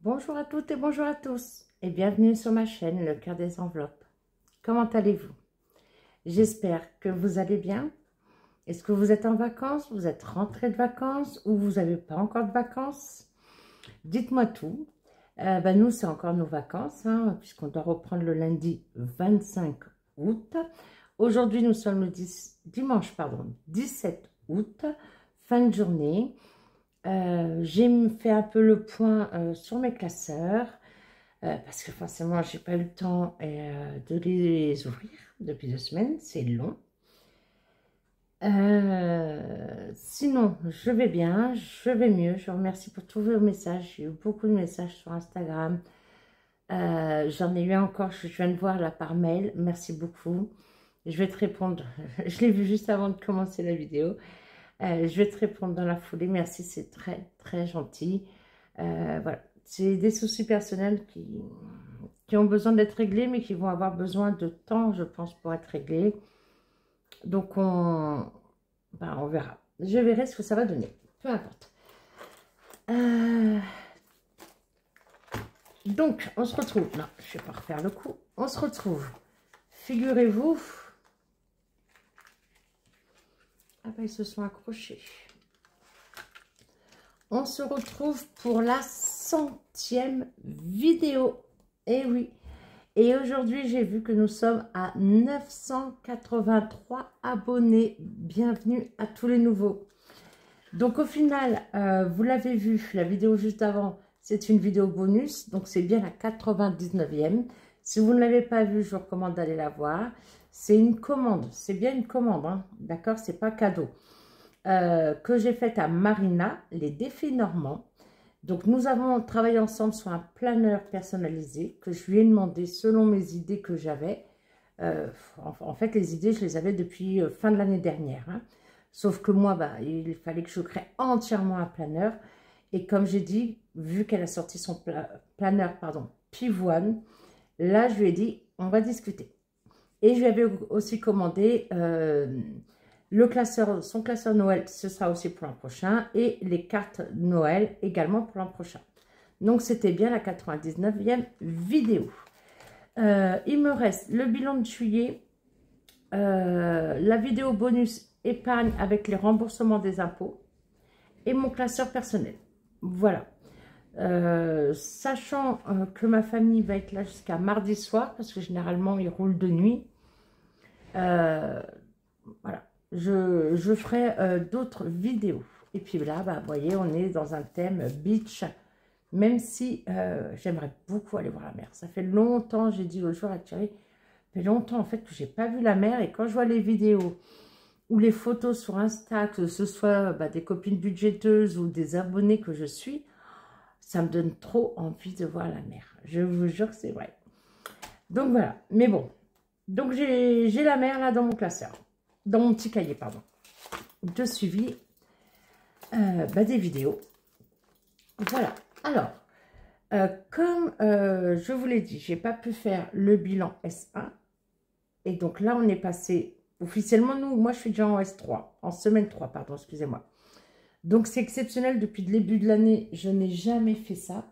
Bonjour à toutes et bonjour à tous et bienvenue sur ma chaîne Le Cœur des Enveloppes. Comment allez-vous? J'espère que vous allez bien. Est-ce que vous êtes en vacances? Vous êtes rentré de vacances ou vous n'avez pas encore de vacances? Dites-moi tout. Nous, c'est encore nos vacances puisqu'on doit reprendre le lundi 25 août. Aujourd'hui, nous sommes le dimanche 17 août, fin de journée. J'ai fait un peu le point sur mes classeurs parce que forcément j'ai pas eu le temps de les ouvrir depuis 2 semaines, c'est long. Sinon je vais bien, je vais mieux, je vous remercie pour tous vos messages. J'ai eu beaucoup de messages sur Instagram, j'en ai eu encore, je viens de voir là par mail, merci beaucoup. Je vais te répondre, je l'ai vu juste avant de commencer la vidéo. Je vais te répondre dans la foulée. Merci, c'est très, très gentil. Voilà, c'est des soucis personnels qui ont besoin d'être réglés, mais qui vont avoir besoin de temps, je pense, pour être réglés. Donc, on verra. Je verrai ce que ça va donner. Peu importe. Donc, on se retrouve. Non, je ne vais pas refaire le coup. On se retrouve. Figurez-vous. Ah ben, ils se sont accrochés. On se retrouve pour la 100e vidéo. Eh oui. Et aujourd'hui, j'ai vu que nous sommes à 983 abonnés. Bienvenue à tous les nouveaux. Donc au final, vous l'avez vu, la vidéo juste avant, c'est une vidéo bonus. Donc c'est bien la 99e. Si vous ne l'avez pas vue, je vous recommande d'aller la voir. C'est une commande. C'est bien une commande, hein, d'accord? C'est pas cadeau. Que j'ai faite à Marina, les défis normands. Donc, nous avons travaillé ensemble sur un planeur personnalisé que je lui ai demandé selon mes idées que j'avais. En fait, les idées, je les avais depuis fin de l'année dernière. Hein. Sauf que moi, il fallait que je crée entièrement un planeur. Et comme j'ai dit, vu qu'elle a sorti son planeur, Pivoine, là, je lui ai dit, on va discuter. Et je lui avais aussi commandé... son classeur Noël, ce sera aussi pour l'an prochain. Et les cartes Noël également pour l'an prochain. Donc, c'était bien la 99e vidéo. Il me reste le bilan de juillet. La vidéo bonus épargne avec les remboursements des impôts. Et mon classeur personnel. Voilà. Sachant que ma famille va être là jusqu'à mardi soir. Parce que généralement, ils roulent de nuit. Voilà. Je ferai d'autres vidéos. Et puis là, vous voyez, on est dans un thème beach. Même si j'aimerais beaucoup aller voir la mer. Ça fait longtemps, j'ai dit l'autre jour à Thierry, ça fait longtemps en fait que j'ai pas vu la mer. Et quand je vois les vidéos ou les photos sur Insta, que ce soit des copines budgéteuses ou des abonnés que je suis, ça me donne trop envie de voir la mer. Je vous jure que c'est vrai. Donc voilà. Mais bon. Donc j'ai la mer là dans mon classeur. Dans mon petit cahier, de suivi des vidéos. Voilà. Alors, comme je vous l'ai dit, j'ai pas pu faire le bilan S1. Et donc là, on est passé, officiellement, moi je suis déjà en S3, en semaine 3, excusez-moi. Donc c'est exceptionnel, depuis le début de l'année, je n'ai jamais fait ça.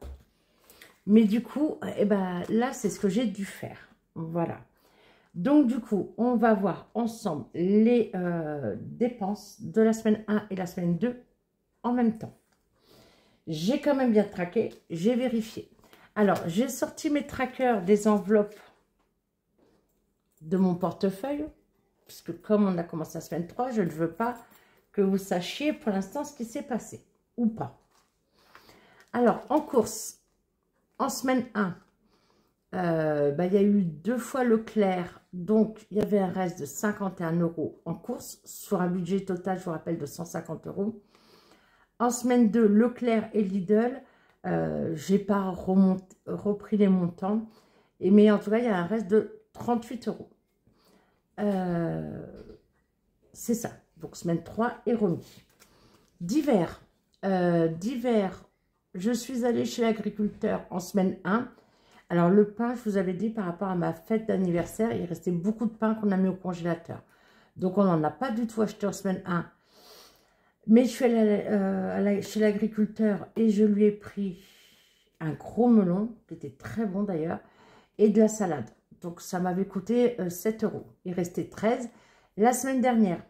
Mais du coup, là, c'est ce que j'ai dû faire. Voilà. Donc, du coup, on va voir ensemble les dépenses de la semaine 1 et la semaine 2 en même temps. J'ai quand même bien traqué, j'ai vérifié. Alors, j'ai sorti mes trackers des enveloppes de mon portefeuille, puisque comme on a commencé la semaine 3, je ne veux pas que vous sachiez pour l'instant ce qui s'est passé, ou pas. Alors, en course, en semaine 1, il y a eu 2 fois Leclerc, donc il y avait un reste de 51 € en course, sur un budget total, je vous rappelle, de 150 €. En semaine 2, Leclerc et Lidl, je n'ai pas repris les montants, mais en tout cas, il y a un reste de 38 €. C'est ça, donc semaine 3 est remis. D'hiver, je suis allée chez l'agriculteur en semaine 1. Alors, le pain, je vous avais dit, par rapport à ma fête d'anniversaire, il restait beaucoup de pain qu'on a mis au congélateur. Donc, on n'en a pas du tout acheté en semaine 1. Mais je suis allée chez l'agriculteur et je lui ai pris un gros melon, qui était très bon d'ailleurs, et de la salade. Donc, ça m'avait coûté 7 €. Il restait 13. La semaine dernière,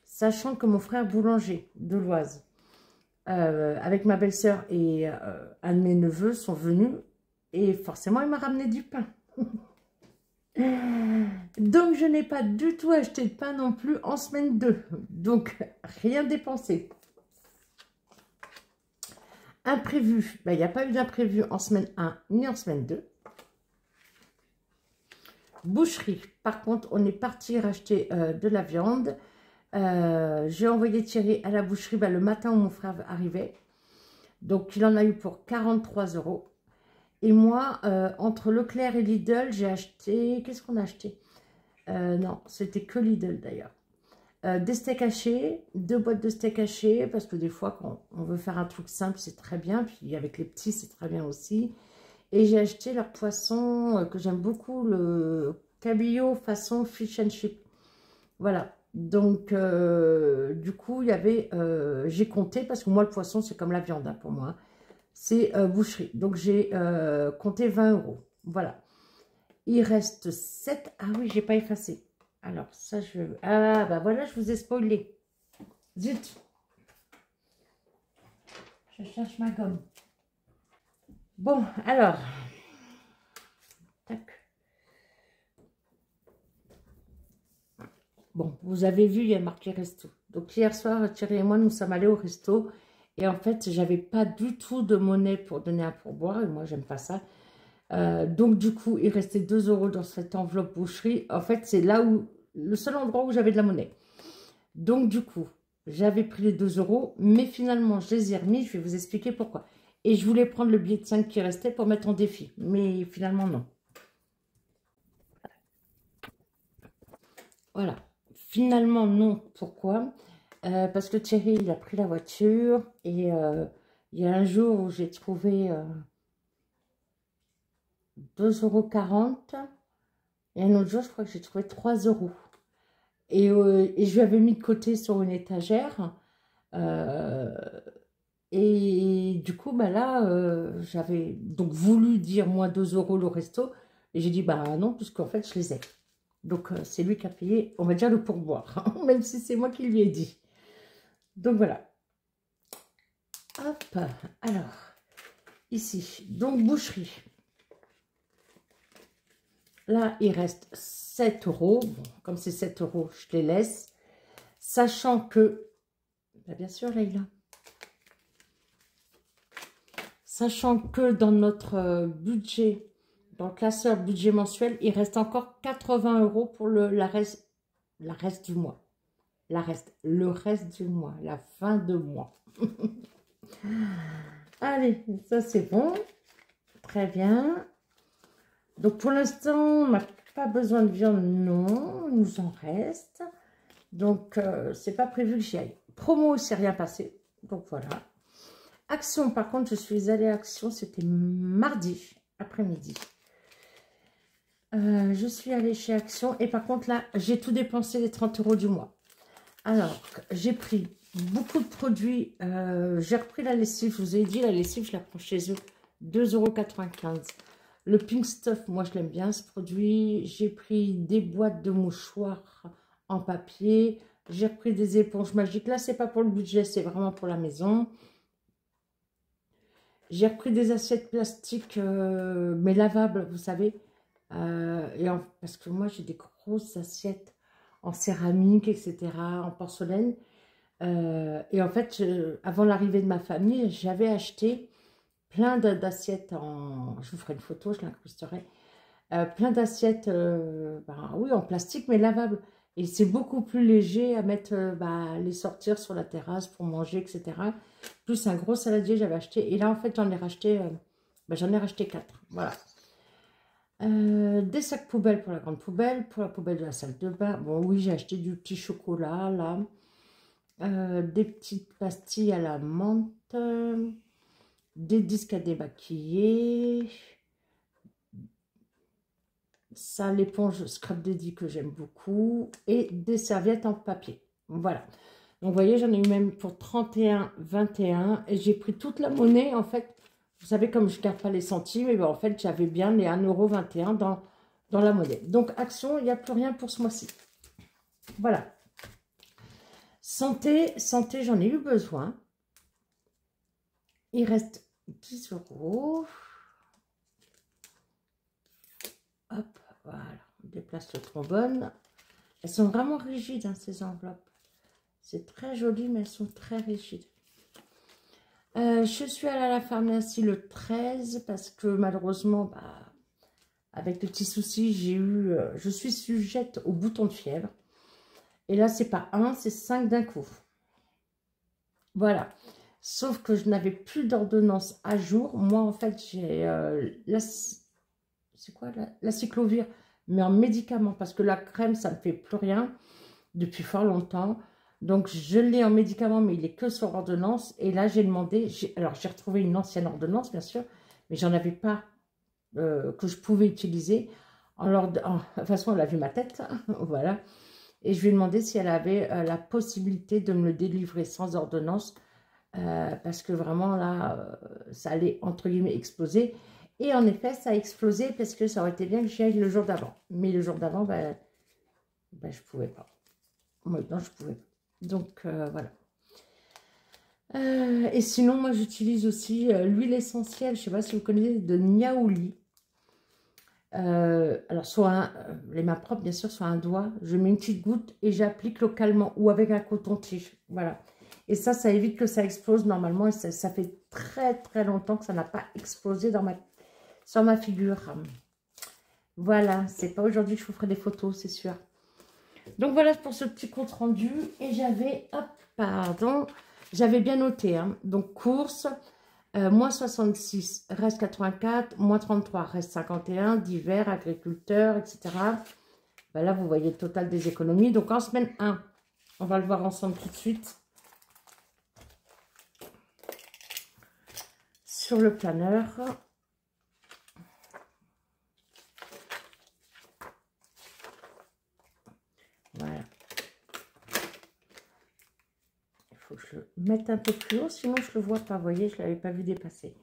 sachant que mon frère boulanger de l'Oise, avec ma belle-sœur et un de mes neveux sont venus, et forcément, il m'a ramené du pain. Donc, je n'ai pas du tout acheté de pain non plus en semaine 2. Donc, rien dépensé. Imprévu, ben, il n'y a pas eu d'imprévu en semaine 1 ni en semaine 2. Boucherie, par contre, on est parti racheter de la viande. J'ai envoyé Thierry à la boucherie le matin où mon frère arrivait. Donc, il en a eu pour 43 €. Et moi, entre Leclerc et Lidl, j'ai acheté... Qu'est-ce qu'on a acheté? Non, c'était que Lidl d'ailleurs. Des steaks hachés, 2 boîtes de steaks hachés, parce que des fois, quand on veut faire un truc simple, c'est très bien. Puis avec les petits, c'est très bien aussi. Et j'ai acheté leur poisson que j'aime beaucoup, le cabillaud façon fish and chip. Voilà. Donc, du coup, il y avait... j'ai compté, parce que moi, le poisson, c'est comme la viande hein, pour moi. Hein. C'est boucherie. Donc, j'ai compté 20 €. Voilà. Il reste 7. Ah oui, j'ai pas effacé. Alors, ça, je... Ah, bah voilà, je vous ai spoilé. Zut. Je cherche ma gomme. Bon, alors. Tac. Bon, vous avez vu, il y a marqué resto. Donc, hier soir, Thierry et moi, nous sommes allés au resto. Et en fait, j'avais pas du tout de monnaie pour donner un pourboire. Et moi, j'aime pas ça. Donc, du coup, il restait 2 € dans cette enveloppe boucherie. En fait, c'est là où... Le seul endroit où j'avais de la monnaie. Donc, du coup, j'avais pris les 2 €. Mais finalement, je les ai remis. Je vais vous expliquer pourquoi. Et je voulais prendre le billet de 5 qui restait pour mettre en défi. Mais finalement, non. Voilà. Finalement, non. Pourquoi? Parce que Thierry, il a pris la voiture. Et il y a un jour où j'ai trouvé 2,40 €. Et un autre jour, je crois que j'ai trouvé 3 €. Et je lui avais mis de côté sur une étagère. Et du coup, bah là, j'avais donc voulu dire moi 2 € le resto. Et j'ai dit, bah non, puisqu'en fait, je les ai. Donc, c'est lui qui a payé, on va dire, le pourboire. Même si c'est moi qui lui ai dit. Donc, voilà. Hop, alors, ici, donc boucherie. Là, il reste 7 €. Bon, comme c'est 7 €, je les laisse. Sachant que, bah bien sûr, Leïla. Sachant que dans notre budget, dans le classeur budget mensuel, il reste encore 80 € pour le reste du mois. Le reste du mois, la fin de mois. Allez, ça c'est bon. Très bien. Donc pour l'instant, on n'a pas besoin de viande, non. Il nous en reste. Donc, c'est pas prévu que j'y aille. Promo, il s'est rien passé. Donc voilà. Action, par contre, je suis allée à Action, c'était mardi après-midi. Je suis allée chez Action et par contre, là, j'ai tout dépensé les 30 € du mois. Alors, j'ai pris beaucoup de produits. J'ai repris la lessive, je vous ai dit, la lessive, je la prends chez eux, 2,95 €. Le Pink Stuff, moi, je l'aime bien, ce produit. J'ai pris des boîtes de mouchoirs en papier. J'ai repris des éponges magiques. Là, c'est pas pour le budget, c'est vraiment pour la maison. J'ai repris des assiettes plastiques, mais lavables, vous savez. Parce que moi, j'ai des grosses assiettes en céramique, etc., en porcelaine. Et en fait, avant l'arrivée de ma famille, j'avais acheté plein d'assiettes en... Je vous ferai une photo, je l'incrusterai. Plein d'assiettes, oui, en plastique, mais lavables. Et c'est beaucoup plus léger à mettre, les sortir sur la terrasse pour manger, etc. Plus un gros saladier, j'avais acheté. Et là, en fait, j'en ai racheté 4. Voilà. Des sacs poubelles pour la grande poubelle, pour la poubelle de la salle de bain. Bon, oui, j'ai acheté du petit chocolat, là. Des petites pastilles à la menthe. Des disques à démaquiller. Ça, l'éponge Scrub Daddy que j'aime beaucoup. Et des serviettes en papier. Voilà. Donc, vous voyez, j'en ai eu même pour 31, 21. Et j'ai pris toute la monnaie, en fait, Vous savez, comme je ne garde pas les centimes, et ben, en fait, j'avais bien les 1,21 € dans la monnaie. Donc, Action, il n'y a plus rien pour ce mois-ci. Voilà. Santé, santé, j'en ai eu besoin. Il reste 10 €. Hop, voilà. On déplace le trombone. Elles sont vraiment rigides, hein, ces enveloppes. C'est très joli, mais elles sont très rigides. Je suis allée à la pharmacie le 13 parce que malheureusement, avec de petits soucis, je suis sujette au bouton de fièvre. Et là, c'est pas 1, c'est 5 d'un coup. Voilà. Sauf que je n'avais plus d'ordonnance à jour. Moi, en fait, j'ai c'est quoi la cyclovir, mais en médicament, parce que la crème, ça ne me fait plus rien depuis fort longtemps. Donc, je l'ai en médicament, mais il est que sur ordonnance. Et là, j'ai demandé, alors j'ai retrouvé une ancienne ordonnance, bien sûr, mais j'en avais pas que je pouvais utiliser. De toute façon, elle a vu ma tête, voilà. Et je lui ai demandé si elle avait la possibilité de me le délivrer sans ordonnance, parce que vraiment, là, ça allait, entre guillemets, exploser. Et en effet, ça a explosé, parce que ça aurait été bien que j'y aille le jour d'avant. Mais le jour d'avant, je ne pouvais pas. Maintenant, je pouvais pas. Donc, voilà. Et sinon, moi, j'utilise aussi l'huile essentielle, je ne sais pas si vous connaissez, de Niaouli. Alors, soit les mains propres, bien sûr, soit un doigt. Je mets une petite goutte et j'applique localement ou avec un coton-tige. Voilà. Et ça évite que ça explose normalement. Et ça fait très, très longtemps que ça n'a pas explosé sur ma figure. Voilà. C'est pas aujourd'hui que je vous ferai des photos, c'est sûr. Donc voilà pour ce petit compte rendu. Et j'avais, j'avais bien noté. Hein, donc courses, moins 66 reste 84, moins 33 reste 51, divers, agriculteurs, etc. Ben là, vous voyez le total des économies. Donc en semaine 1, on va le voir ensemble tout de suite. Sur le planeur. Voilà. Il faut que je le mette un peu plus haut, sinon je ne le vois pas. Vous voyez, je ne l'avais pas vu dépasser.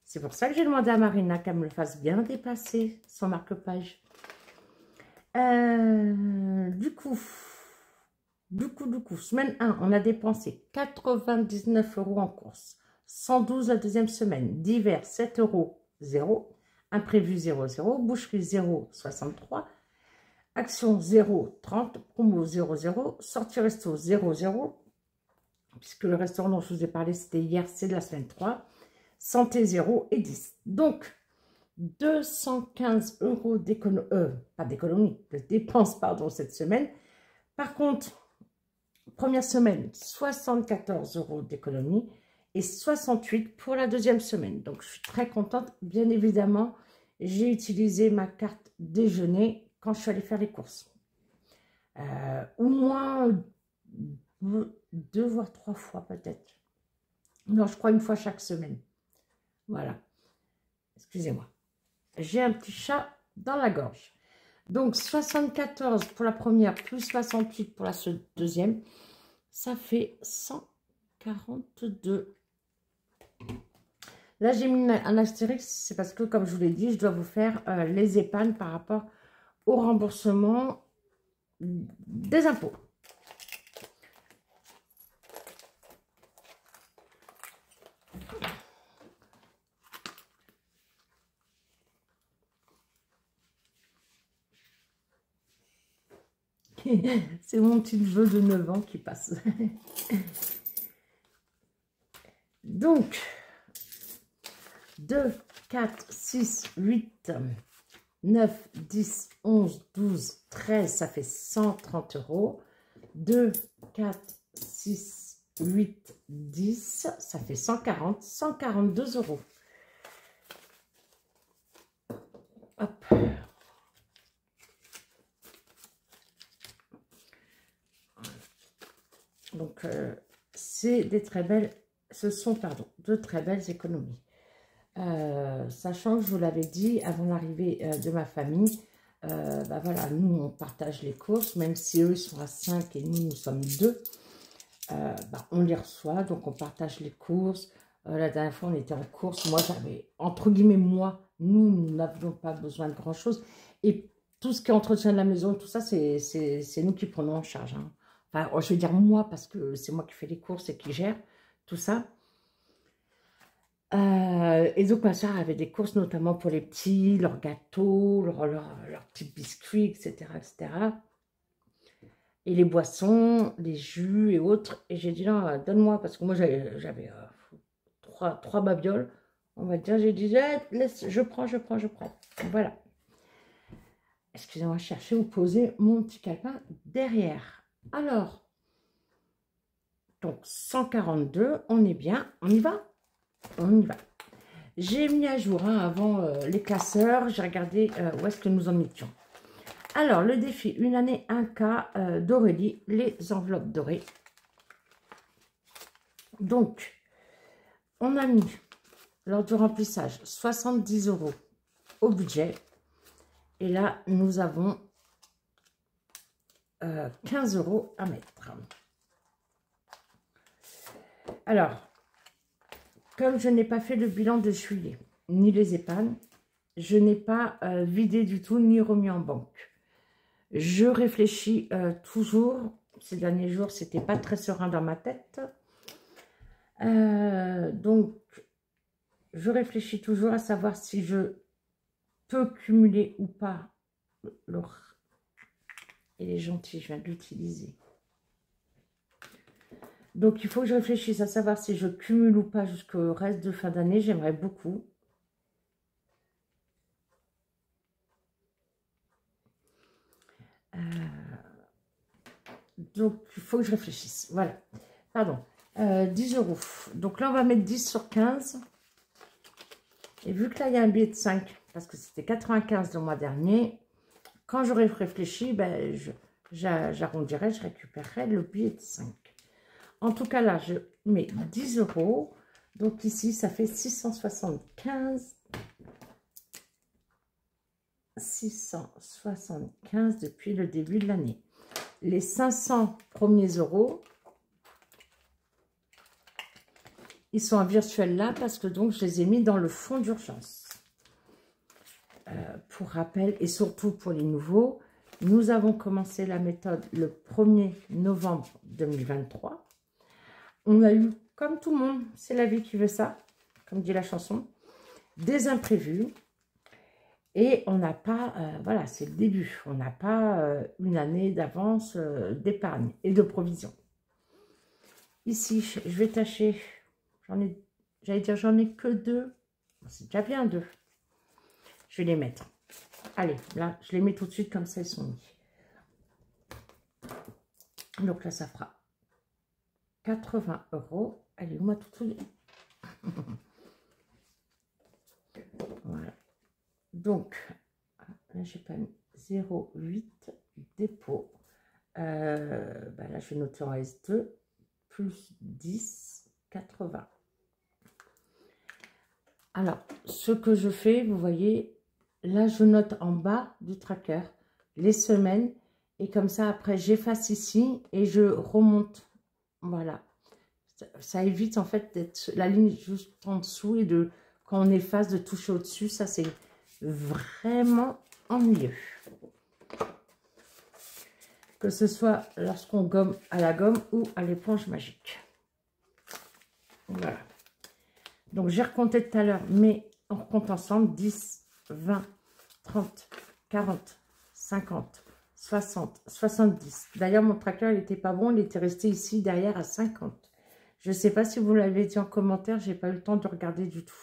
C'est pour ça que j'ai demandé à Marina qu'elle me le fasse bien dépasser, son marque-page. Du coup, semaine 1, on a dépensé 99 € en course. 112 la deuxième semaine. Divers, 7 €, 0. Imprévu, 0, 0. Boucherie, 0, 63. Action, 0, 30. Promo, 0, 0. Sortie resto, 0, 0. Puisque le restaurant dont je vous ai parlé, c'était hier, c'est de la semaine 3. Santé, 0 et 10. Donc, 215 € d'économie, pas d'économie, de dépenses, pardon, cette semaine. Par contre, première semaine, 74 € d'économie et 68 pour la deuxième semaine. Donc, je suis très contente. Bien évidemment, j'ai utilisé ma carte déjeuner quand je suis allée faire les courses. Au moins 2 voire 3 fois peut-être. Non, je crois une fois chaque semaine. Voilà. Excusez-moi. J'ai un petit chat dans la gorge. Donc, 74 pour la première, plus 68 pour la deuxième. Ça fait 142. Là, j'ai mis un astérix. C'est parce que, comme je vous l'ai dit, je dois vous faire les épargnes par rapport au remboursement des impôts. C'est mon petit neveu de 9 ans qui passe. Donc, 2, 4, 6, 8, 9, 10, 11, 12, 13, ça fait 130 €. 2, 4, 6, 8, 10, ça fait 140, 142 €. Hop. Donc, c'est des très belles, ce sont, pardon, de très belles économies. Sachant que je vous l'avais dit avant l'arrivée de ma famille, voilà, nous on partage les courses, même si eux ils sont à 5 et nous sommes 2, on les reçoit, donc on partage les courses. La dernière fois, on était en course. Moi, j'avais, entre guillemets, nous n'avions pas besoin de grand-chose. Et tout ce qui est entretien de la maison, tout ça, c'est nous qui prenons en charge. Hein. Enfin, je veux dire moi, parce que c'est moi qui fais les courses et qui gère tout ça. Et donc, ma soeur avait des courses, notamment pour les petits, leurs gâteaux, leurs petits biscuits, etc., etc. Et les boissons, les jus et autres. Et j'ai dit, non, donne-moi, parce que moi, j'avais trois babioles. On va dire, j'ai dit, laisse, je prends. Voilà. Excusez-moi, chercher où poser mon petit calepin derrière. Alors, donc 142, on est bien. On y va? On y va. J'ai mis à jour hein, avant les classeurs. J'ai regardé où est-ce que nous en étions. Alors, le défi, une année, un cas d'Aurélie, les enveloppes dorées. Donc, on a mis, lors du remplissage, 70 € au budget. Et là, nous avons 15 € à mettre. Alors, comme je n'ai pas fait le bilan de juillet, ni les épargnes, je n'ai pas vidé du tout, ni remis en banque. Je réfléchis toujours. Ces derniers jours, c'était pas très serein dans ma tête. Donc, je réfléchis toujours à savoir si je peux cumuler ou pas. Il est gentil, je viens de l'utiliser. Donc, il faut que je réfléchisse à savoir si je cumule ou pas jusqu'au reste de fin d'année. J'aimerais beaucoup. Donc, il faut que je réfléchisse. Voilà. Pardon. 10 €. Donc là, on va mettre 10 sur 15. Et vu que là, il y a un billet de 5, parce que c'était 95 le mois dernier, quand j'aurai réfléchi, ben, j'arrondirai, je récupérerai le billet de 5. En tout cas, là, je mets 10 €. Donc ici, ça fait 675. 675 depuis le début de l'année. Les 500 premiers euros, ils sont en virtuel là parce que donc je les ai mis dans le fonds d'urgence. Pour rappel et surtout pour les nouveaux, nous avons commencé la méthode le 1er novembre 2023. On a eu, comme tout le monde, c'est la vie qui veut ça, comme dit la chanson, des imprévus. Et on n'a pas, voilà, c'est le début, on n'a pas une année d'avance d'épargne et de provision. Ici, je vais tâcher, j'allais dire j'en ai que 2, c'est déjà bien 2. Je vais les mettre. Allez, là, je les mets tout de suite comme ça, ils sont mis. Donc là, ça fera 80 €. Allez, moi tout de suite. Voilà. Donc, là, j'ai pas mis 0,8 dépôt. Bah là, je vais noter en S2, plus 10, 80. Alors, ce que je fais, vous voyez, là, je note en bas du tracker les semaines. Et comme ça, après, j'efface ici et je remonte. Voilà. Ça évite, en fait, d'être la ligne juste en dessous et de, quand on efface, de toucher au-dessus. Ça, c'est vraiment ennuyeux. Que ce soit lorsqu'on gomme à la gomme ou à l'éponge magique. Voilà. Donc, j'ai recompté tout à l'heure, mais on recompte ensemble. 10, 20, 30, 40, 50, 60, 70. D'ailleurs, mon tracker, il n'était pas bon. Il était resté ici, derrière, à 50. Je ne sais pas si vous l'avez dit en commentaire. Je n'ai pas eu le temps de regarder du tout.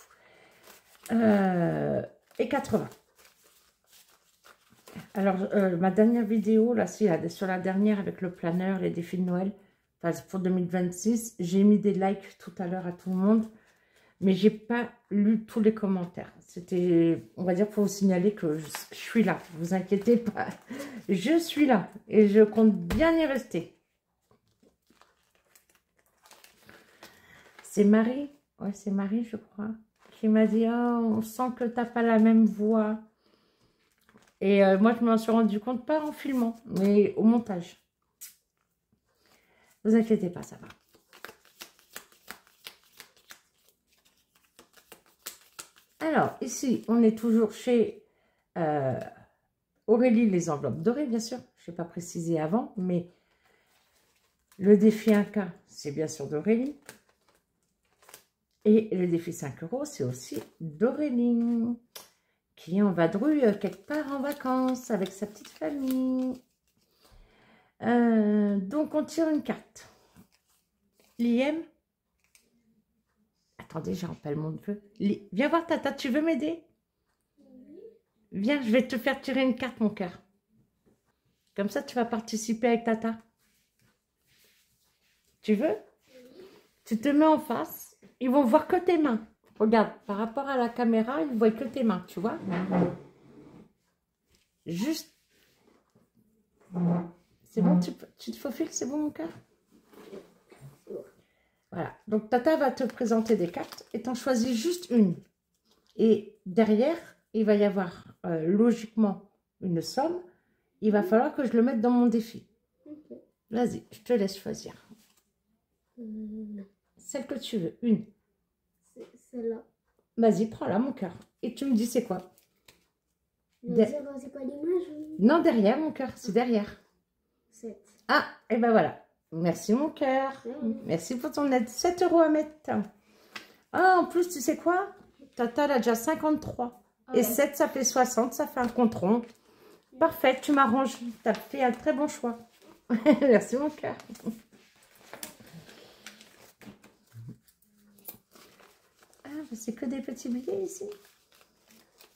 Et 80. Alors, ma dernière vidéo, là, sur la dernière avec le planeur, les défis de Noël, enfin, pour 2026, j'ai mis des likes tout à l'heure à tout le monde, mais j'ai pas lu tous les commentaires. C'était, on va dire, pour vous signaler que je suis là, ne vous inquiétez pas, je suis là et je compte bien y rester. C'est Marie, ouais, c'est Marie, je crois, qui m'a dit, oh, on sent que tu n'as pas la même voix. Et moi, je m'en suis rendu compte, pas en filmant, mais au montage. Ne vous inquiétez pas, ça va. Alors, ici, on est toujours chez Aurélie, les enveloppes dorées, bien sûr. Je n'ai pas précisé avant, mais le défi 1K, c'est bien sûr d'Aurélie. Et le défi 5 €, c'est aussi d'Aurélie, qui est en vadrouille quelque part en vacances avec sa petite famille. Donc, on tire une carte. Liam. Attendez, je rappelle mon neveu. Viens voir, Tata, tu veux m'aider? Viens, je vais te faire tirer une carte, mon cœur. Comme ça, tu vas participer avec Tata. Tu veux? Tu te mets en face. Ils vont voir que tes mains. Regarde, par rapport à la caméra, ils ne voient que tes mains, tu vois? Juste. C'est bon, tu te faufiles, c'est bon, mon cœur? Voilà. Donc, Tata va te présenter des cartes et t'en choisis juste une. Et derrière, il va y avoir logiquement une somme. Il va falloir que je le mette dans mon défi. Okay. Vas-y, je te laisse choisir. Celle que tu veux, une. Celle-là. Vas-y, prends-la, mon cœur. Et tu me dis c'est quoi? C'est pas l'image? Non, derrière, mon cœur. C'est derrière. 7. Ah, et ben voilà. Merci, mon cœur. Merci pour ton aide. 7 € à mettre. Ah, en plus, tu sais quoi? Tata, elle a déjà 53. Et 7, ça fait 60. Ça fait un compte rond. Parfait, tu m'arranges. Tu as fait un très bon choix. Merci, mon cœur. Ah, c'est que des petits billets ici.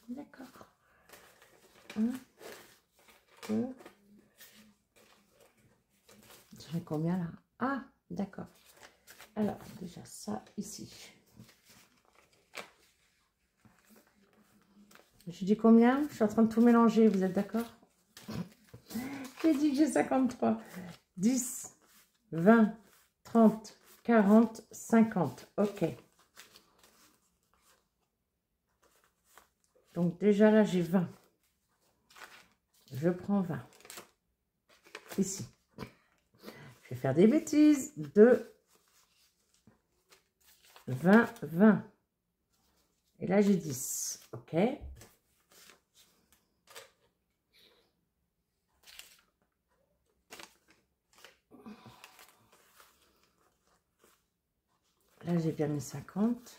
D'accord. 1, 2. J'en ai combien là? Ah, d'accord. Alors, déjà ça ici. Je dis combien? Je suis en train de tout mélanger, vous êtes d'accord? J'ai dit que j'ai 53. 10, 20, 30, 40, 50. Ok. Donc déjà là, j'ai 20. Je prends 20. Ici. Je vais faire des bêtises. 2, 20, 20. Et là, j'ai 10. Ok. Là, j'ai bien mis 50.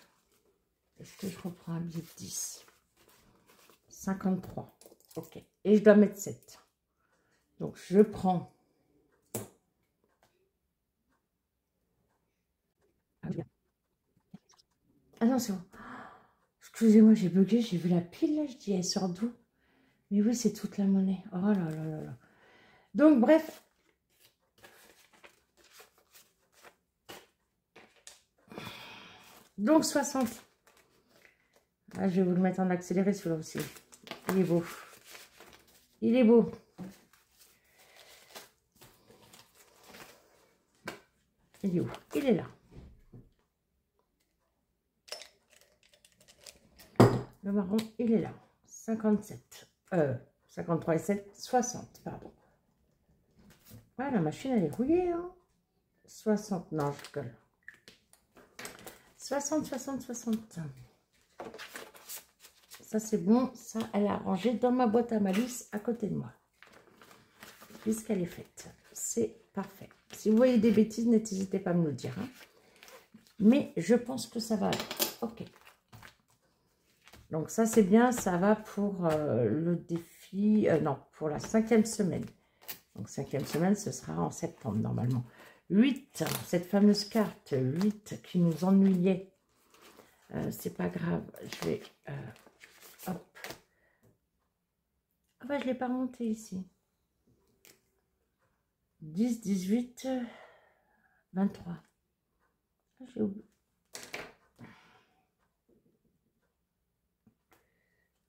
Est-ce que je reprends un billet de 10? 53. Ok. Et je dois mettre 7. Donc, je prends. Ah non, c'est bon. Excusez-moi, j'ai bugué. J'ai vu la pile là. Je dis, elle sort d'où? Mais oui, c'est toute la monnaie. Oh là là là là. Donc, bref. Donc, 60. Ah, je vais vous le mettre en accéléré, celui-là aussi. Il est beau. Il est beau. Il est où? Il est là. Le marron, il est là. 57. 53 et 7, 60, pardon. Ouais, la machine, elle est rouillée, hein. 60, non, je colle. 60, 60, 60. Ça, c'est bon. Ça, elle a rangé dans ma boîte à malice à côté de moi. Puisqu'elle est faite. C'est parfait. Si vous voyez des bêtises, n'hésitez pas à me le dire. Hein. Mais je pense que ça va aller. Ok. Donc, ça, c'est bien. Ça va pour le défi... non, pour la 5e semaine. Donc, 5e semaine, ce sera en septembre, normalement. 8, cette fameuse carte 8 qui nous ennuyait. C'est pas grave. Je vais... hop. Ah bah, je ne l'ai pas remonté ici. 10, 18, 23. J'ai oublié.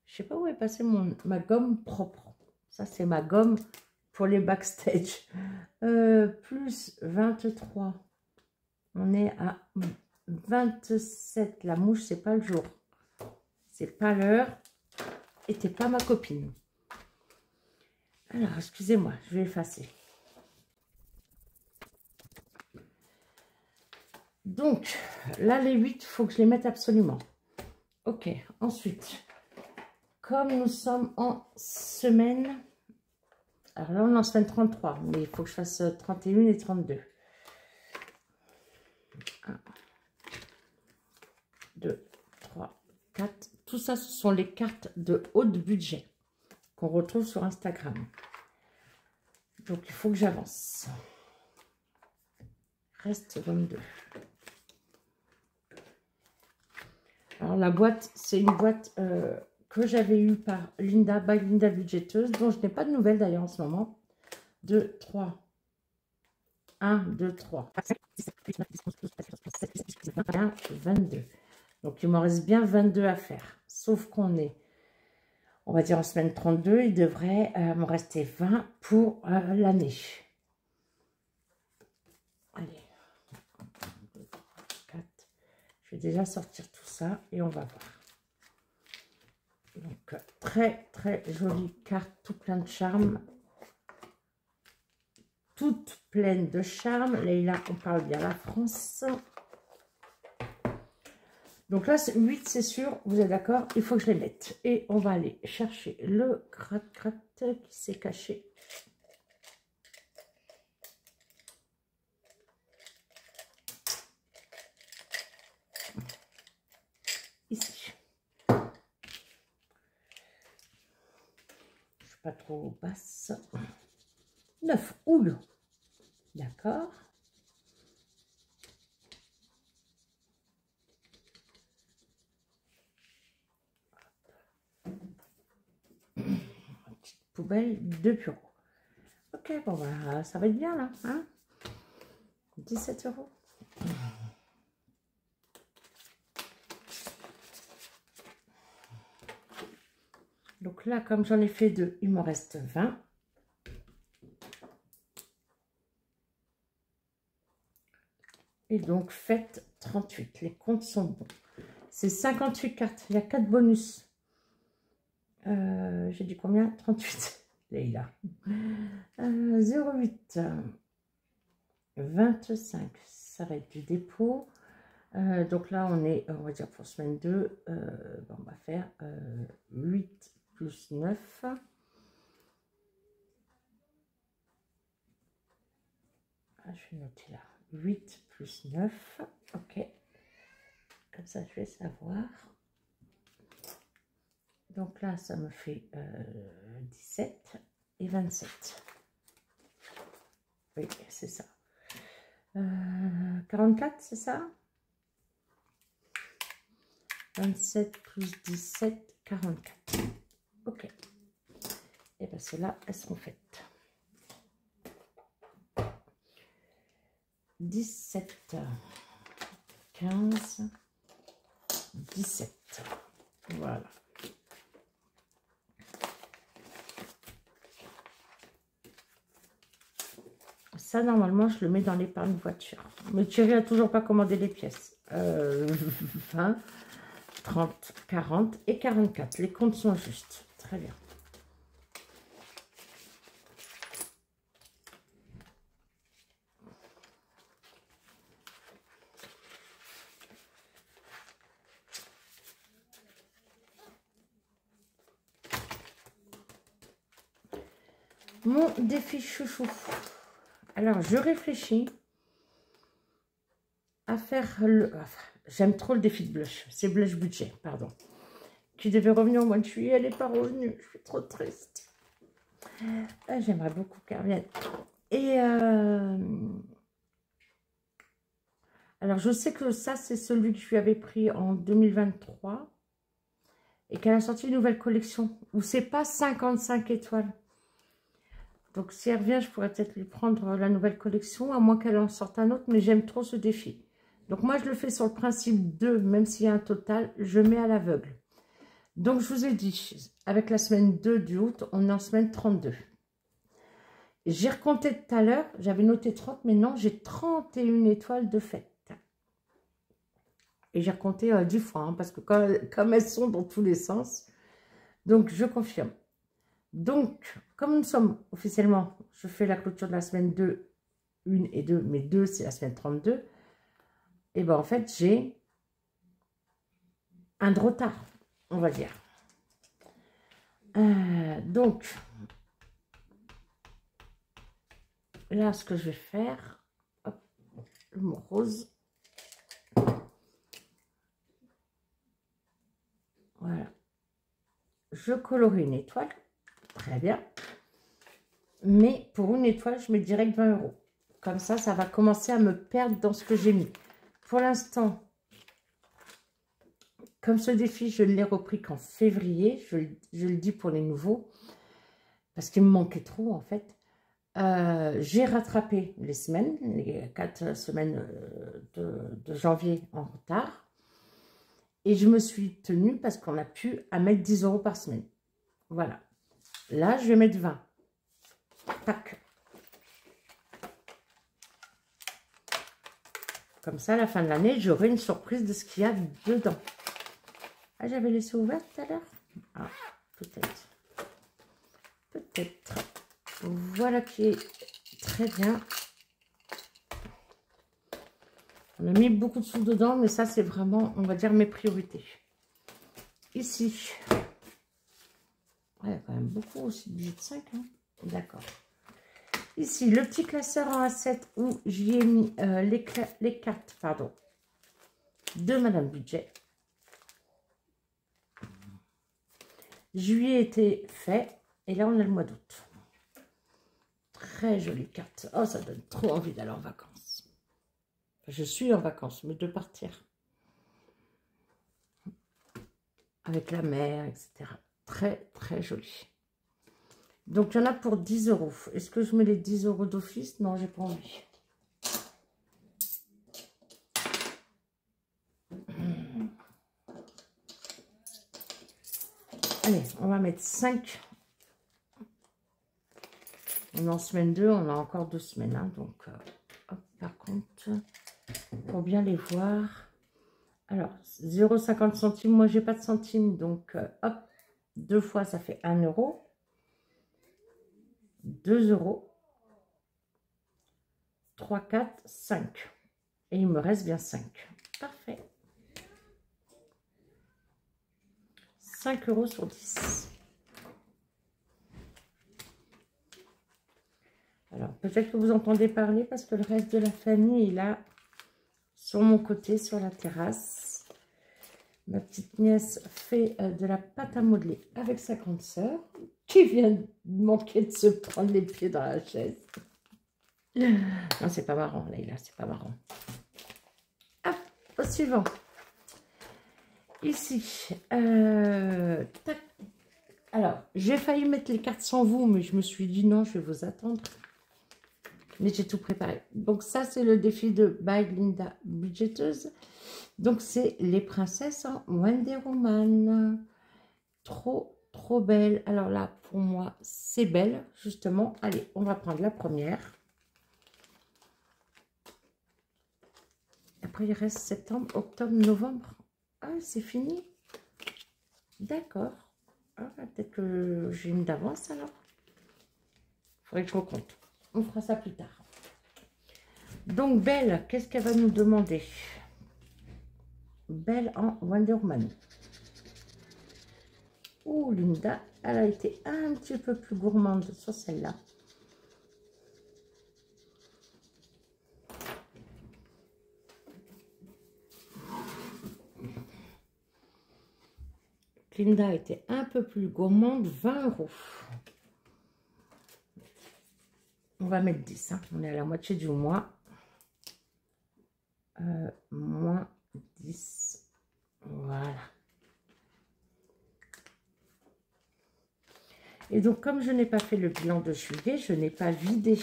Je sais pas où est passée ma gomme propre. Ça, c'est ma gomme pour les backstage. Plus 23. On est à 27. La mouche, c'est pas le jour. C'est pas l'heure. Et t'es pas ma copine. Alors, excusez-moi, je vais effacer. Donc, là, les 8, il faut que je les mette absolument. Ok, ensuite, comme nous sommes en semaine, alors là on est en semaine 33, mais il faut que je fasse 31 et 32. 1, 2, 3, 4. Tout ça, ce sont les cartes de haut de budget qu'on retrouve sur Instagram. Donc, il faut que j'avance. Reste 22. Alors, la boîte, c'est une boîte que j'avais eue par Linda, by Linda Budgeteuse, dont je n'ai pas de nouvelles d'ailleurs en ce moment. 2, 3. 1, 2, 3. 22. Donc, il m'en reste bien 22 à faire. Sauf qu'on est, on va dire en semaine 32, il devrait m'en rester 20 pour l'année. Allez. 1, 2, 3, 4. Je vais déjà sortir tout ça et on va voir. Donc, très, très jolie carte, tout plein de charme. Toute pleine de charme. Leïla, on parle bien la France. Donc là, 8, c'est sûr, vous êtes d'accord, il faut que je les mette. Et on va aller chercher le gratte-gratte qui s'est caché. Ici. Je ne suis pas trop basse. 9, oul. D'accord. Petite poubelle de bureau. Ok, bon, bah, ça va être bien là. Hein, 17 €. Donc là, comme j'en ai fait 2, il m'en reste 20. Et donc, faites 38. Les comptes sont bons. C'est 58 cartes. Il y a 4 bonus. J'ai dit combien? 38. Leïla. 08. 25. Ça va être du dépôt. Donc là, on est, on va dire pour semaine 2. On va faire 8 plus 9. Je vais noter là. 8 plus 9. Ok. Comme ça, je vais savoir. Donc là, ça me fait 17 et 27. Oui, c'est ça. 44, c'est ça? 27 plus 17, 44. Ok. Et bien, celles-là, elles seront faites. 17, 15, 17. Voilà. Ça, normalement, je le mets dans l'épargne voiture. Mais Thierry n'a toujours pas commandé les pièces. 20, 30, 40 et 44. Les comptes sont justes. Très bien. Mon défi chouchou. Alors, je réfléchis à faire le... J'aime trop le défi de blush. C'est blush budget, pardon. Qui devait revenir au mois de juillet. Elle n'est pas revenue. Je suis trop triste. J'aimerais beaucoup qu'elle revienne. Et... alors, je sais que ça, c'est celui que je lui avais pris en 2023. Et qu'elle a sorti une nouvelle collection. Où c'est pas 55 étoiles. Donc, si elle revient, je pourrais peut-être lui prendre la nouvelle collection, à moins qu'elle en sorte un autre, mais j'aime trop ce défi. Donc, moi, je le fais sur le principe de, même s'il y a un total, je mets à l'aveugle. Donc, je vous ai dit, avec la semaine 2 du août, on est en semaine 32. J'ai recompté tout à l'heure, j'avais noté 30, mais non, j'ai 31 étoiles de fête. Et j'ai recompté 10 fois, hein, parce que comme elles sont dans tous les sens, donc je confirme. Donc, comme nous sommes officiellement, je fais la clôture de la semaine 2, 1 et 2, mais 2 c'est la semaine 32. Et bien en fait, j'ai un de retard, on va dire. Donc, là, ce que je vais faire, hop, le mot rose. Voilà. Je colorie une étoile. Très bien. Mais pour une étoile, je mets direct 20 €. Comme ça, ça va commencer à me perdre dans ce que j'ai mis. Pour l'instant, comme ce défi, je ne l'ai repris qu'en février. Je le dis pour les nouveaux. Parce qu'il me manquait trop, en fait. J'ai rattrapé les semaines, les 4 semaines de janvier en retard. Et je me suis tenue parce qu'on a pu à mettre 10 € par semaine. Voilà. Là, je vais mettre 20. Tac. Comme ça, à la fin de l'année, j'aurai une surprise de ce qu'il y a dedans. Ah, j'avais laissé ouvert tout à l'heure. Ah, peut-être. Peut-être. Voilà qui est très bien. On a mis beaucoup de sous dedans, mais ça, c'est vraiment, on va dire, mes priorités. Ici. Ouais, il y a quand même beaucoup aussi de budget de 5. Hein. D'accord. Ici, le petit classeur en A7 où j'y ai mis les cartes de Madame Budget. Juillet était fait. Et là, on a le mois d'août. Très jolie carte. Oh, ça donne trop envie d'aller en vacances. Je suis en vacances, mais de partir. Avec la mer, etc. Très, très joli. Donc, il y en a pour 10 €. Est-ce que je mets les 10 € d'office? Non, j'ai pas envie. Allez, on va mettre 5. On est en semaine 2, on a encore 2 semaines. Hein, donc, hop, par contre, pour bien les voir. Alors, 0,50 centimes. Moi, j'ai pas de centimes. Donc, hop, 2 fois, ça fait 1 €. 2 €. 3, 4, 5. Et il me reste bien 5. Parfait. 5 € sur 10. Alors, peut-être que vous entendez parler parce que le reste de la famille est là, sur mon côté, sur la terrasse. Ma petite nièce fait de la pâte à modeler avec sa grande sœur, qui vient de manquer de se prendre les pieds dans la chaise. Non, c'est pas marrant, Leïla, c'est pas marrant. Ah, au suivant. Ici, tac. Alors, j'ai failli mettre les cartes sans vous, mais je me suis dit non, je vais vous attendre. Mais j'ai tout préparé. Donc ça, c'est le défi de By Linda Budgeteuse. Donc c'est les princesses en Wonder Woman. Trop, trop belle. Alors là, pour moi, c'est belle, justement. Allez, on va prendre la première. Après, il reste septembre, octobre, novembre. Ah, c'est fini. D'accord. Ah, peut-être que j'ai une d'avance alors. Il faudrait que je recompte. On fera ça plus tard. Donc, Belle, qu'est-ce qu'elle va nous demander? Belle en Wonder Woman. Oh, Linda, elle a été un petit peu plus gourmande sur celle-là. Linda était un peu plus gourmande, 20 €. On va mettre 10, hein. On est à la moitié du mois. Moins 10. Voilà. Et donc, comme je n'ai pas fait le bilan de juillet, je n'ai pas vidé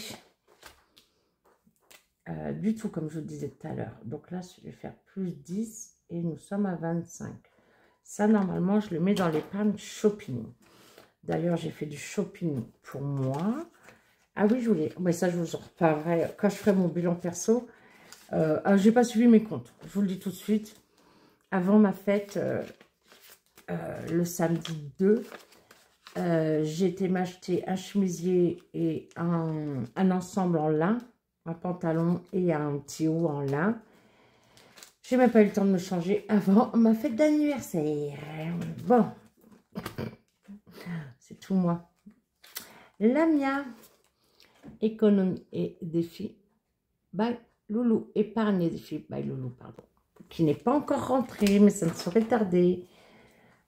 du tout, comme je vous disais tout à l'heure. Donc là, je vais faire plus 10 et nous sommes à 25. Ça, normalement, je le mets dans l'épargne shopping. D'ailleurs, j'ai fait du shopping pour moi. Ah oui, je voulais... Mais ça, je vous en reparlerai quand je ferai mon bilan perso. Je n'ai pas suivi mes comptes. Je vous le dis tout de suite. Avant ma fête, le samedi 2, j'ai été m'acheter un chemisier et un ensemble en lin. Un pantalon et un petit haut en lin. J'ai même pas eu le temps de me changer avant ma fête d'anniversaire. Bon. C'est tout moi. Lamia. Économie et défi. By Loulou. Épargne et défi. By Loulou, pardon. Qui n'est pas encore rentré, mais ça ne saurait tarder.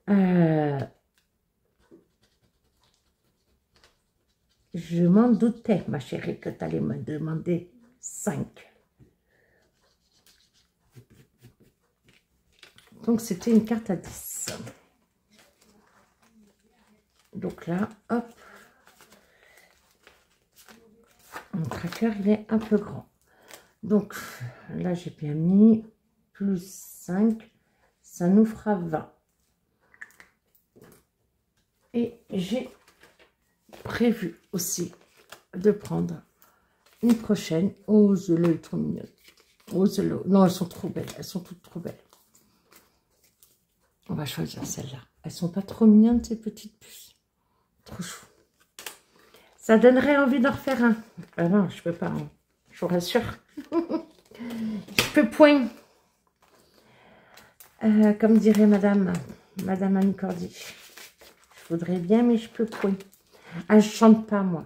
Je m'en doutais, ma chérie, que tu allais me demander 5. Donc, c'était une carte à 10. Donc là, hop. Mon tracker, il est un peu grand. Donc, là, j'ai bien mis plus 5. Ça nous fera 20. Et j'ai prévu aussi de prendre une prochaine. Oh, Zelo est trop mignonne. Oh, Zelo. Non, elles sont trop belles. Elles sont toutes trop belles. On va choisir celle-là. Elles sont pas trop mignonnes, ces petites puces. Trop chou. Ça donnerait envie d'en refaire un. Ah non, je peux pas. Hein. Je vous rassure. Je peux point. Comme dirait Madame Annie Cordy. Je voudrais bien, mais je peux point. Ah, je chante pas, moi.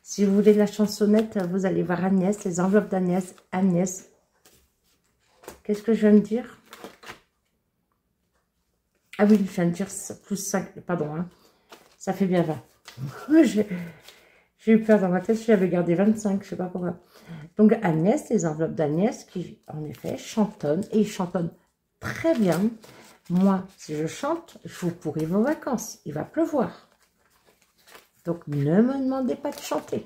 Si vous voulez de la chansonnette, vous allez voir Agnès, les enveloppes d'Agnès. Agnès. Qu'est-ce que je viens de dire? Ah oui, je viens de dire plus 5. Pardon, hein. Ça fait bien 20. J'ai eu peur dans ma tête, j'avais gardé 25, je sais pas pourquoi. Donc Agnès, les enveloppes d'Agnès, qui en effet chantonnent, et ils chantonnent très bien. Moi, si je chante, je vous pourris vos vacances. Il va pleuvoir. Donc, ne me demandez pas de chanter.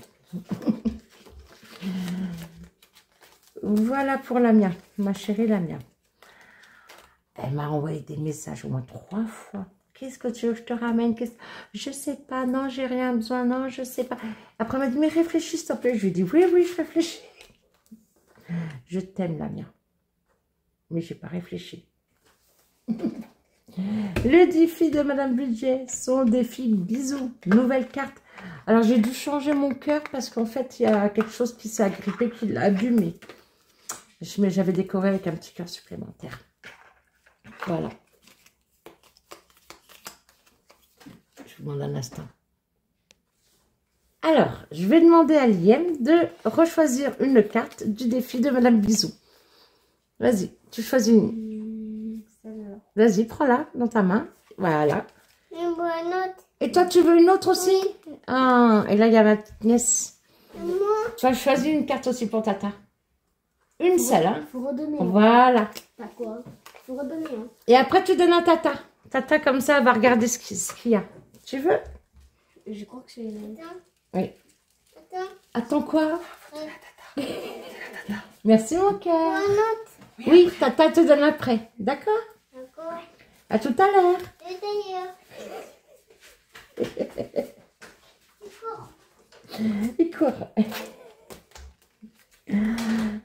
Voilà pour Lamia, ma chérie Lamia. Elle m'a envoyé des messages au moins 3 fois. Qu'est-ce que tu veux que je te ramène? Je sais pas, non, j'ai rien besoin, non, je sais pas. Après, elle m'a dit, mais réfléchis, s'il te plaît. Je lui ai dit, oui, oui, je réfléchis. Je t'aime, Lamia. Mais j'ai pas réfléchi. Le défi de Madame Budget, son défi bisous, nouvelle carte. Alors j'ai dû changer mon cœur parce qu'en fait il y a quelque chose qui s'est agrippé, qui l'a abîmé. Mais j'avais décoré avec un petit cœur supplémentaire. Voilà. Je vous demande un instant. Alors, je vais demander à Liem de rechoisir une carte du défi de Madame Bisou. Vas-y, tu choisis une. Vas-y, prends-la dans ta main. Voilà. Et toi, tu veux une autre aussi? Oui. Ah, et là, il y a ma petite nièce. Moi. Tu vas choisir une carte aussi pour Tata. Une seule, hein? Faut redonner. Voilà. T'as quoi? Faut redonner, hein. Et après, tu donnes à Tata. Tata, comme ça, elle va regarder ce qu'il y a. Tu veux? Je crois que c'est une... Oui. Attends. Attends quoi? Oui. Merci, mon cœur. Oui. Oui, Tata te donne après. D'accord? D'accord. À tout à l'heure. Et d'ailleurs. Il court.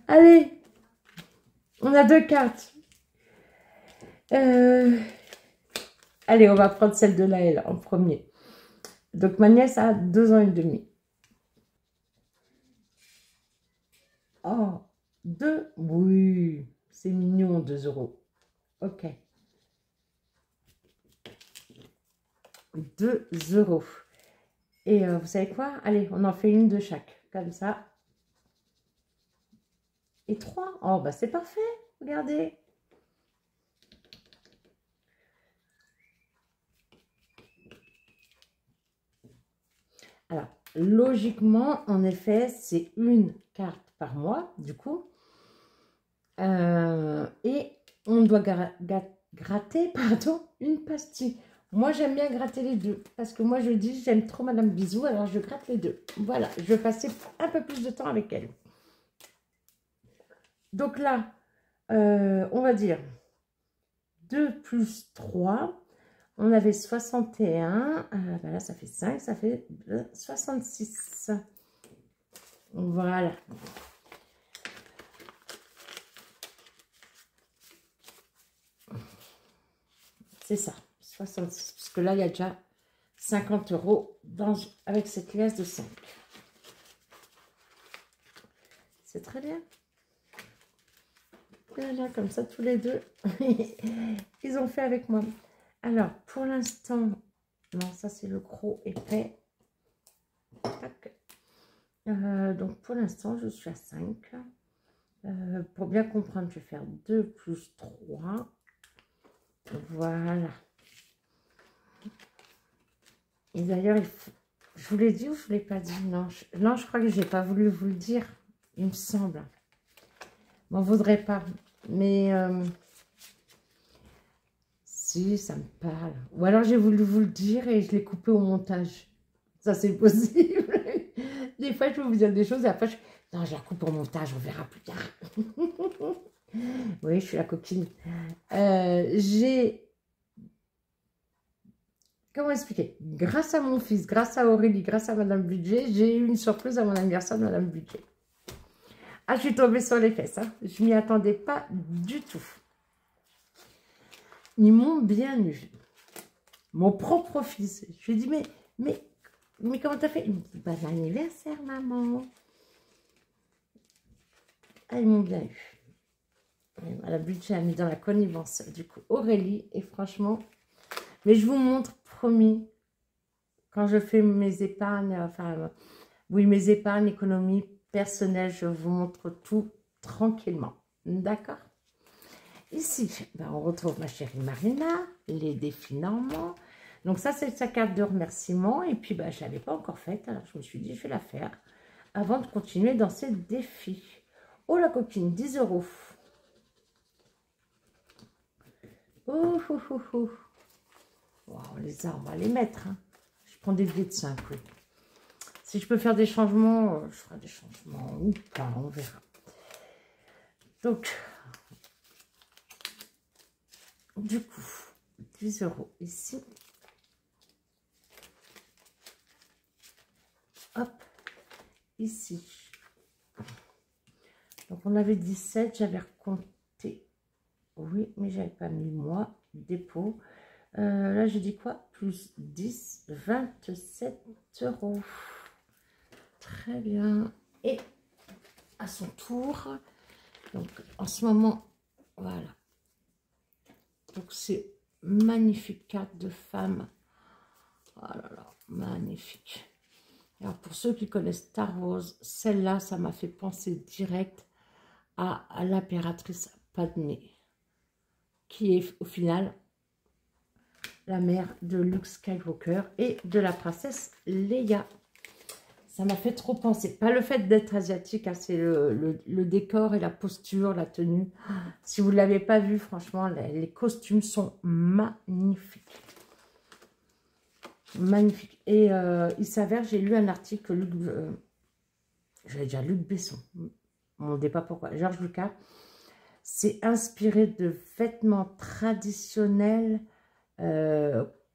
Allez. On a 2 cartes. Allez, on va prendre celle de Laëlle en premier. Donc, ma nièce a 2 ans et demi. Oh, 2. Oui, c'est mignon, 2 €. Ok. 2 €. Et vous savez quoi? Allez, on en fait une de chaque. Comme ça. Et 3. Oh, bah c'est parfait. Regardez. Alors, logiquement, en effet, c'est une carte par mois, du coup. Et on doit gratter, pardon, une pastille. Moi, j'aime bien gratter les deux. Parce que moi, je dis, j'aime trop Madame Bisou, alors je gratte les deux. Voilà, je vais passer un peu plus de temps avec elle. Donc là, on va dire 2 plus 3. On avait 61. Ben là, ça fait 5, ça fait 66. Voilà. C'est ça, 66. Parce que là, il y a déjà 50 € avec cette liasse de 5. C'est très bien. Voilà, comme ça, tous les deux, ils ont fait avec moi. Alors, pour l'instant, non, ça c'est le gros épais. Tac. Donc, pour l'instant, je suis à 5. Pour bien comprendre, je vais faire 2 plus 3. Voilà. Et d'ailleurs, je vous l'ai dit ou je ne vous l'ai pas dit? Non, non, je crois que je n'ai pas voulu vous le dire, il me semble. M'en voudrais pas. Mais si, ça me parle. Ou alors j'ai voulu vous le dire et je l'ai coupé au montage. Ça, c'est possible. Des fois, je peux vous dire des choses et après, non, je la coupe au montage, on verra plus tard. Oui, je suis la coquine. Comment expliquer? Grâce à mon fils, grâce à Aurélie, grâce à Madame Budget, j'ai eu une surprise à mon anniversaire de Madame Budget. Ah, je suis tombée sur les fesses. Hein. Je m'y attendais pas du tout. Ils m'ont bien eu. Mon propre fils. Je lui ai dit, mais comment t'as fait? Il me dit, bon anniversaire, maman. Ah, ils m'ont bien eu. La budget a mis dans la connivence, du coup, Aurélie. Et franchement, mais je vous montre, promis, quand je fais mes épargnes, enfin, oui, mes épargnes, économies personnelles, je vous montre tout tranquillement. D'accord? Ici, ben, on retrouve ma chérie Marina, les défis normands. Donc ça, c'est sa carte de remerciement. Et puis, ben, je ne l'avais pas encore faite. Alors, je me suis dit, je vais la faire avant de continuer dans ces défis. Oh, la copine, 10 €. Oh, oh, oh, oh. Wow, les arbres, on va les mettre. Hein. Je prends des billets de 5, oui. Si je peux faire des changements, je ferai des changements ou pas, on verra. Donc, du coup, 10 € ici. Hop, ici. Donc, on avait 17, j'avais recompté. Oui, mais j'avais pas mis moi, dépôt. Là, je dis quoi? Plus 10, 27 €. Très bien. Et à son tour, donc en ce moment, voilà. Donc, c'est magnifique carte de femme. Oh là là, magnifique. Alors, pour ceux qui connaissent Star Wars, celle-là, ça m'a fait penser direct à l'impératrice Padmé, qui est au final la mère de Luke Skywalker et de la princesse Leia. Ça m'a fait trop penser. Pas le fait d'être asiatique, hein, c'est le décor et la posture, la tenue. Si vous ne l'avez pas vu, franchement, les costumes sont magnifiques. Magnifique. Et il s'avère, j'ai lu un article que j'allais dire Luc Besson, on ne sait pas pourquoi, Georges Lucas, c'est inspiré de vêtements traditionnels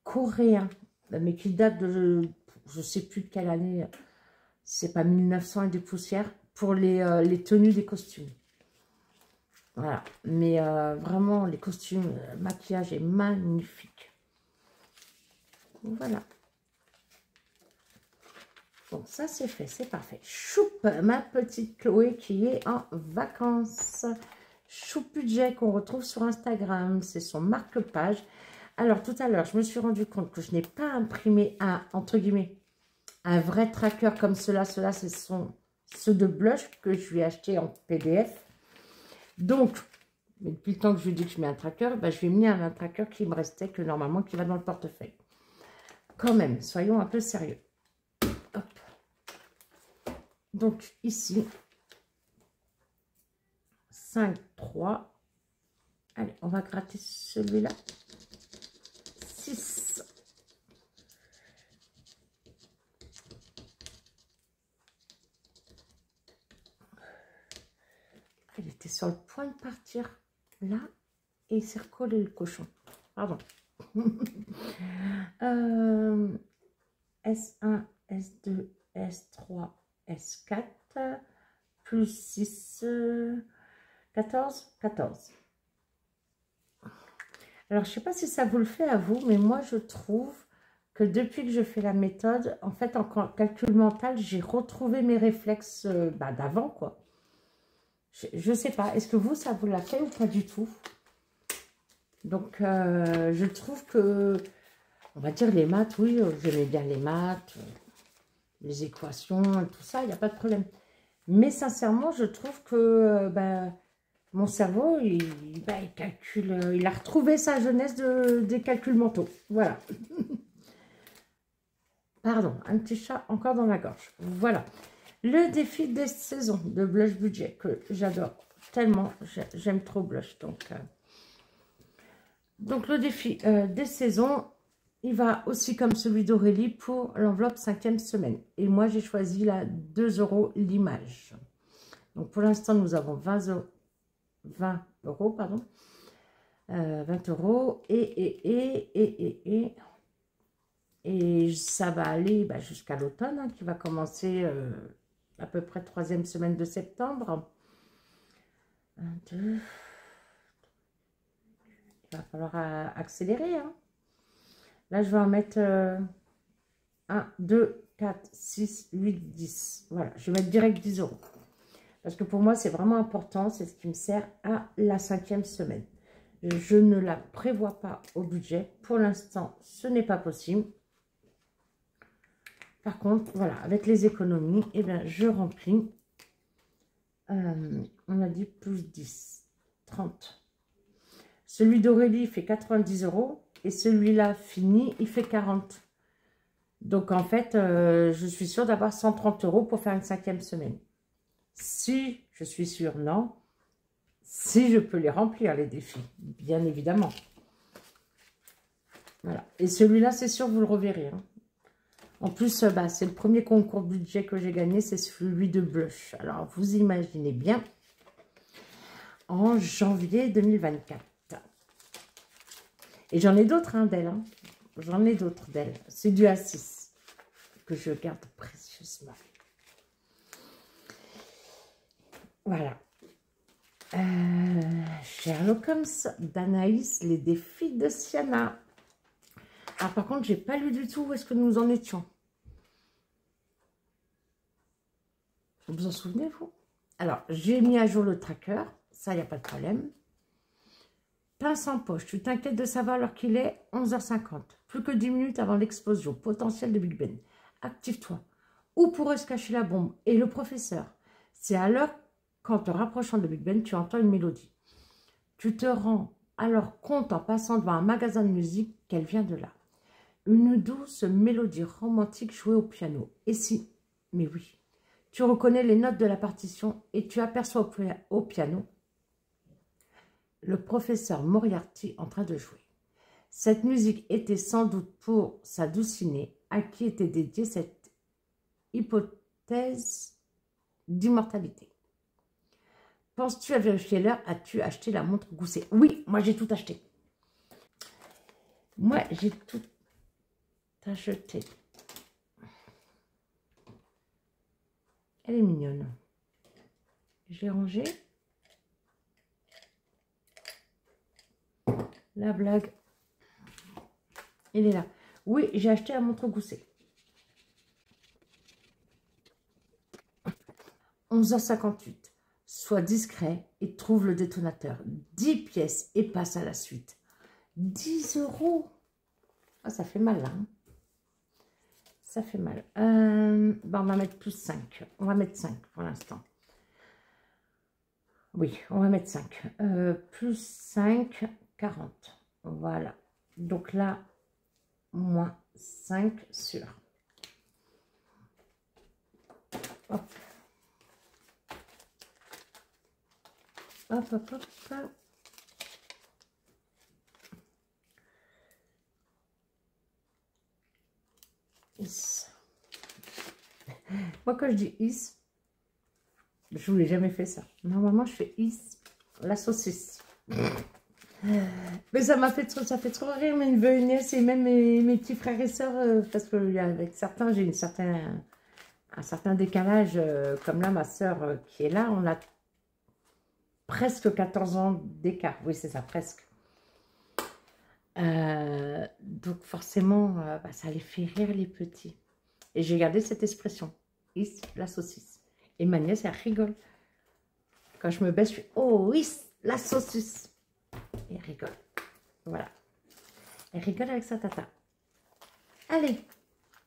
coréens, mais qui datent de, je ne sais plus de quelle année, c'est pas 1900 et des poussières, pour les tenues des costumes. Voilà, mais vraiment, les costumes, le maquillage est magnifique. Voilà. Donc ça c'est fait, c'est parfait. Choupe, ma petite Chloé qui est en vacances. Choupe budget qu'on retrouve sur Instagram, c'est son marque-page. Alors tout à l'heure, je me suis rendu compte que je n'ai pas imprimé un, entre guillemets, un vrai tracker comme cela. Ceux-là, ce sont ceux de Blush que je lui ai acheté en PDF. Donc, mais depuis le temps que je lui dis que je mets un tracker, ben, je lui ai mis un tracker qui me restait, que normalement, qui va dans le portefeuille. Quand même, soyons un peu sérieux. Hop. Donc, ici, 5, 3. Allez, on va gratter celui-là. 6. Il était sur le point de partir là et il s'est recollé le cochon. Pardon. S1, S2, S3, S4, plus 6, 14, 14. Alors, je ne sais pas si ça vous le fait à vous, mais moi, je trouve que depuis que je fais la méthode, en fait, en calcul mental, j'ai retrouvé mes réflexes d'avant, quoi. Je sais pas, est-ce que vous, ça vous l'a fait ou pas du tout? Donc, je trouve que, on va dire les maths, oui, j'aimais bien les maths, les équations, tout ça, il n'y a pas de problème. Mais sincèrement, je trouve que mon cerveau, il calcule, il a retrouvé sa jeunesse des calculs mentaux. Voilà. Pardon, un petit chat encore dans la gorge. Voilà. Le défi des saisons de Blush Budget, que j'adore tellement. J'aime trop Blush. Donc le défi des saisons, il va aussi comme celui d'Aurélie pour l'enveloppe 5e semaine. Et moi, j'ai choisi la 2 € l'image. Donc pour l'instant, nous avons 20 euros, pardon. 20 euros. Et ça va aller jusqu'à l'automne, hein, qui va commencer à peu près 3e semaine de septembre. 1, 2. Il va falloir accélérer. Hein. Là, je vais en mettre 1, 2, 4, 6, 8, 10. Voilà, je vais mettre direct 10 euros. Parce que pour moi, c'est vraiment important. C'est ce qui me sert à la 5e semaine. Je ne la prévois pas au budget. Pour l'instant, ce n'est pas possible. Par contre, voilà, avec les économies, eh bien, je remplis. On a dit plus 10, 30. Celui d'Aurélie fait 90 euros. Et celui-là, fini, il fait 40. Donc, en fait, je suis sûre d'avoir 130 euros pour faire une 5e semaine. Si je suis sûre, non. Si je peux les remplir, les défis, bien évidemment. Voilà. Et celui-là, c'est sûr, vous le reverrez. Hein. En plus, c'est le premier concours budget que j'ai gagné, c'est celui de Blush. Alors, vous imaginez bien, en janvier 2024. Et j'en ai d'autres d'elle. Hein. J'en ai d'autres d'elle. C'est du A6 que je garde précieusement. Voilà. Sherlock Holmes d'Anaïs, les défis de Siana. Alors par contre, j'ai pas lu du tout où est-ce que nous en étions. Vous vous en souvenez, vous? Alors, j'ai mis à jour le tracker. Ça, il n'y a pas de problème. Pince en poche. Tu t'inquiètes de savoir l'heure qu'il est 11h50. Plus que 10 minutes avant l'explosion potentielle de Big Ben. Active-toi. Où pourrait se cacher la bombe? Et le professeur. C'est à l'heure, qu'en te rapprochant de Big Ben, tu entends une mélodie. Tu te rends alors compte en passant devant un magasin de musique qu'elle vient de là. Une douce mélodie romantique jouée au piano. Et si, mais oui, tu reconnais les notes de la partition et tu aperçois au piano le professeur Moriarty en train de jouer. Cette musique était sans doute pour sa doucinée, à qui était dédiée cette hypothèse d'immortalité. Penses-tu à vérifier l'heure? As-tu acheté la montre Gousset? Oui, moi j'ai tout acheté. Moi j'ai tout acheté. Elle est mignonne. J'ai rangé. La blague. Il est là. Oui, j'ai acheté la montre Gousset. 11h58. Sois discret et trouve le détonateur. 10 pièces et passe à la suite. 10 euros. Ah, ça fait mal, là. Hein. Ça fait mal. On va mettre plus 5. On va mettre 5 pour l'instant. Oui, on va mettre 5. Plus 5, 40. Voilà. Donc là, moins 5 sur. Hop. Hop, hop, hop. Is. Moi, quand je dis is, je ne vous ai jamais fait ça. Normalement, je fais is, la saucisse. Mais ça m'a fait trop, ça fait trop rire mes neveux et nièces et même mes petits frères et sœurs, parce que avec certains, j'ai un certain décalage, comme là, ma sœur qui est là, on a presque 14 ans d'écart. Oui, c'est ça, presque. Donc forcément, ça les fait rire les petits. Et j'ai gardé cette expression, is, la saucisse. Et ma nièce, elle rigole. Quand je me baisse, je fais, oh oui, la saucisse. Et elle rigole. Voilà. Elle rigole avec sa tata. Allez,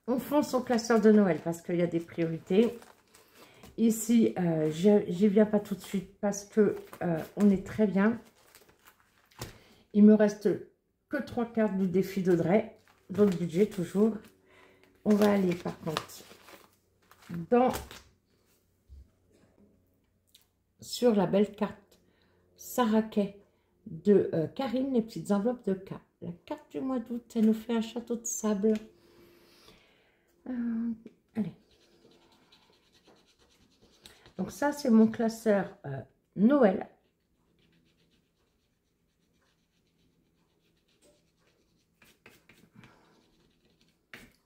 on fonce au classeur de Noël parce qu'il y a des priorités. Ici, j'y viens pas tout de suite parce que on est très bien. Il me reste que 3 cartes du défi d'Audrey, dans le budget toujours. On va aller par contre sur la belle carte Saraquet de Karine, les petites enveloppes de K. La carte du mois d'août, elle nous fait un château de sable. Allez. Donc ça, c'est mon classeur Noël.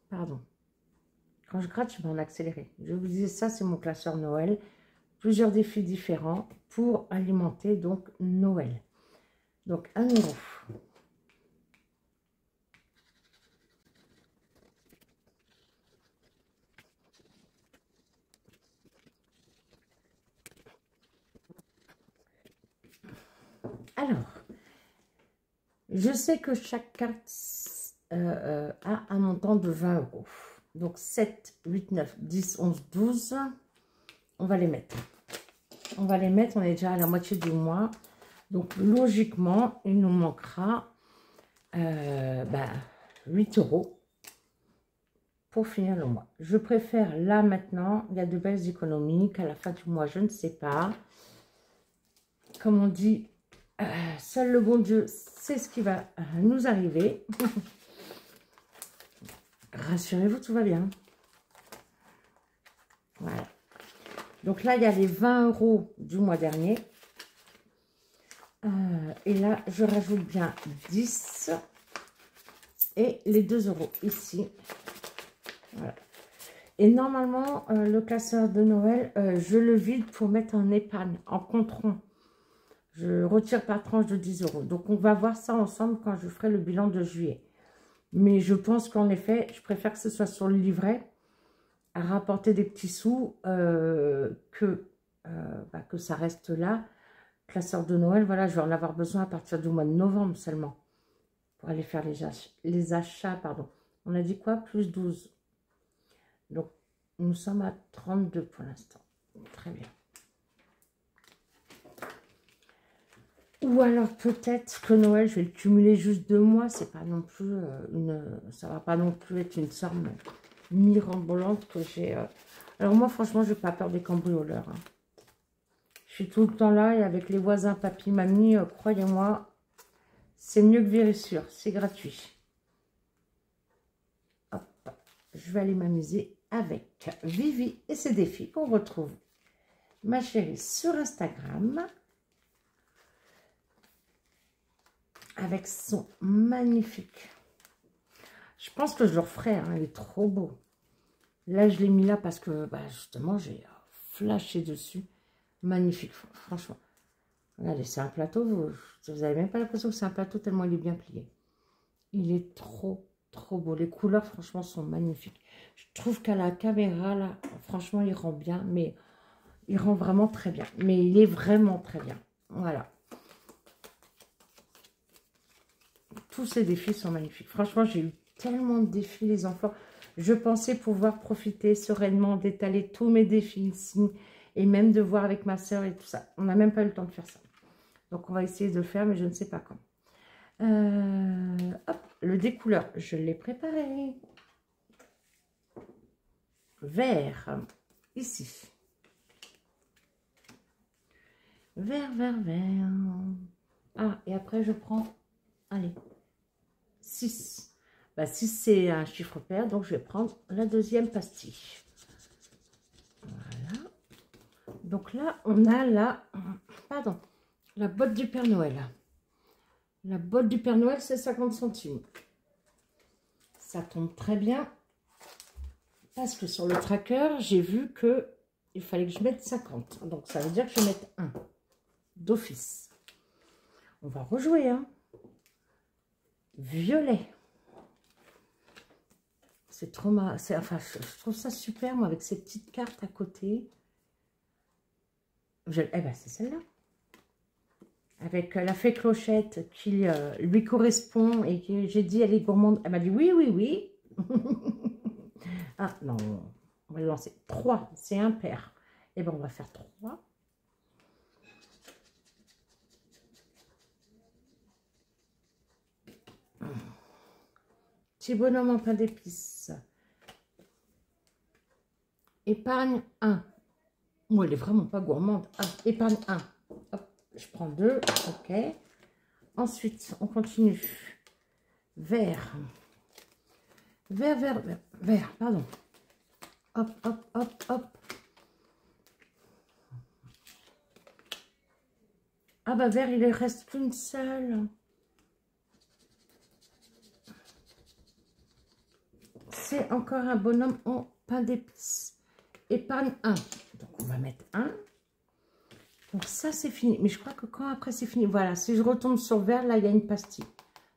Pardon. Quand je gratte, je vais en accélérer. Je vous disais, ça, c'est mon classeur Noël. Plusieurs défis différents pour alimenter donc Noël. Donc 1 €. Alors, je sais que chaque carte a un montant de 20 €. Donc 7, 8, 9, 10, 11, 12. On va les mettre. On va les mettre, on est déjà à la moitié du mois. Donc logiquement, il nous manquera 8 € pour finir le mois. Je préfère là maintenant, il y a de belles économies, qu'à la fin du mois, je ne sais pas. Comme on dit, seul le bon Dieu sait ce qui va nous arriver. Rassurez-vous, tout va bien. Voilà. Donc là, il y a les 20 € du mois dernier. Et là, je rajoute bien 10 et les 2 € ici. Voilà. Et normalement, le classeur de Noël, je le vide pour mettre en épargne, en compte rond. Je retire par tranche de 10 €. Donc, on va voir ça ensemble quand je ferai le bilan de juillet. Mais je pense qu'en effet, je préfère que ce soit sur le livret, à rapporter des petits sous, que ça reste là. Classeur de Noël, voilà, je vais en avoir besoin à partir du mois de novembre seulement. Pour aller faire les achats, pardon. On a dit quoi? Plus 12. Donc, nous sommes à 32 pour l'instant. Très bien. Ou alors peut-être que Noël, je vais le cumuler juste 2 mois. C'est pas non plus ça va pas non plus être une somme mirobolante que j'ai. Alors moi, franchement, je n'ai pas peur des cambrioleurs. Hein. Je suis tout le temps là et avec les voisins, papy, mamie, croyez-moi, c'est mieux que Vérissure. C'est gratuit. Hop, je vais aller m'amuser avec Vivi et ses défis qu'on retrouve, ma chérie, sur Instagram. Avec son magnifique. Je pense que je le referai, hein, il est trop beau. Là, je l'ai mis là parce que, justement, j'ai flashé dessus. Magnifique, franchement. Regardez, c'est un plateau, vous n'avez même pas l'impression que c'est un plateau tellement il est bien plié. Il est trop, trop beau. Les couleurs, franchement, sont magnifiques. Je trouve qu'à la caméra, là, franchement, il rend bien, mais il rend vraiment très bien. Mais il est vraiment très bien. Voilà. Tous ces défis sont magnifiques. Franchement, j'ai eu tellement de défis, les enfants. Je pensais pouvoir profiter sereinement d'étaler tous mes défis ici. Et même de voir avec ma soeur et tout ça. On n'a même pas eu le temps de faire ça. Donc, on va essayer de le faire, mais je ne sais pas quand. Hop, le découleur, je l'ai préparé. Vert, ici. Vert, vert, vert. Ah, et après, je prends, allez, 6. 6, c'est un chiffre pair, donc je vais prendre la deuxième pastille. Voilà. Donc là, on a la botte du Père Noël. La botte du Père Noël, c'est 50 centimes. Ça tombe très bien. Parce que sur le tracker, j'ai vu qu'il fallait que je mette 50. Donc, ça veut dire que je vais mettre 1 d'office. On va rejouer, hein. Violet. C'est trop enfin, je trouve ça super, moi, avec ces petites cartes à côté. Eh ben, c'est celle-là. Avec la fée Clochette qui lui correspond et que j'ai dit elle est gourmande. Elle m'a dit oui, oui, oui. Ah non, on va le lancer. 3, c'est impair. Et ben on va faire 3. Petit bonhomme en pain d'épices. Épargne 1. Oh, elle est vraiment pas gourmande. Ah, épargne 1. Hop, je prends 2. Ok. Ensuite, on continue. Vert. Vert, pardon. Hop, hop, hop, hop. Ah bah vert, il ne reste qu'une seule. C'est encore un bonhomme en pain d'épices. Épargne 1. Donc on va mettre 1. Donc ça c'est fini. Mais je crois que quand après c'est fini, voilà. Si je retombe sur vert, là il y a une pastille.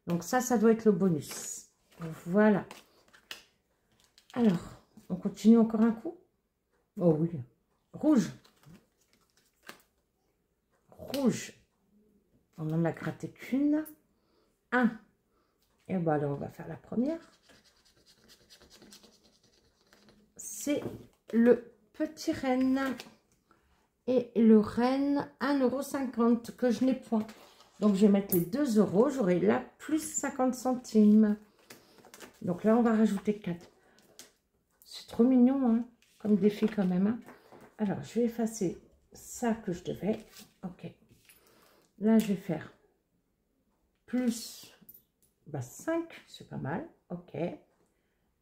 Donc ça doit être le bonus. Voilà. Alors, on continue encore un coup. Oh oui. Rouge. Rouge. On n'en a gratté qu'une. 1. Et bien là, on va faire la première. C'est le petit renne. Et le renne, 1,50 € que je n'ai point. Donc, je vais mettre les 2 €. J'aurai là plus 50 centimes. Donc là, on va rajouter 4. C'est trop mignon, hein, comme défi quand même. Hein. Alors, je vais effacer ça que je devais. Ok. Là, je vais faire plus 5, c'est pas mal. Ok.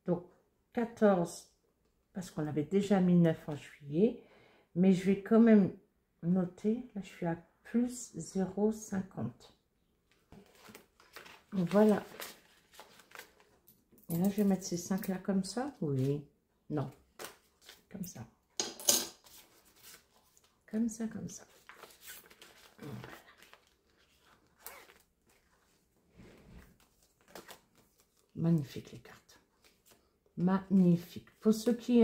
Donc, 14, parce qu'on avait déjà mis 9 en juillet. Mais je vais quand même noter, là, je suis à plus 0,50. Voilà. Et là, je vais mettre ces 5 là comme ça. Oui. Non. Comme ça. Comme ça, comme ça. Voilà. Magnifique les cartes. Magnifique. Pour ceux qui,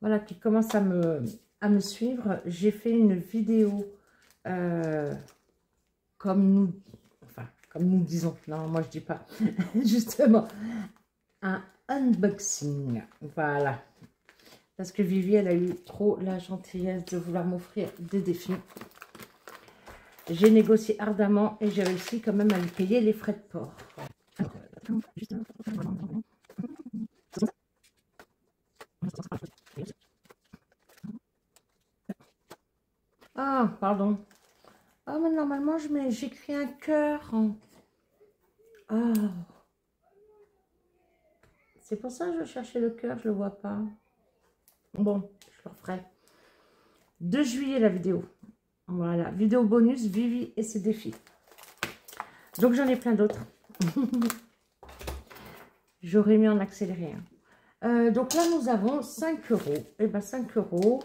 voilà, qui commencent à me suivre, j'ai fait une vidéo comme nous disons. Non, moi je dis pas. Justement, un unboxing. Voilà. Parce que Vivi, elle a eu trop la gentillesse de vouloir m'offrir des défis. J'ai négocié ardemment et j'ai réussi quand même à lui payer les frais de port. Ah, pardon. Ah, mais normalement, j'écris un cœur. Ah. C'est pour ça que je cherchais le cœur, je le vois pas. Bon, je le referai. 2 juillet, la vidéo. Voilà, vidéo bonus, Vivi et ses défis. Donc, j'en ai plein d'autres. J'aurais mis en accéléré. Hein. Donc là, nous avons 5 €. Et bien, 5 €.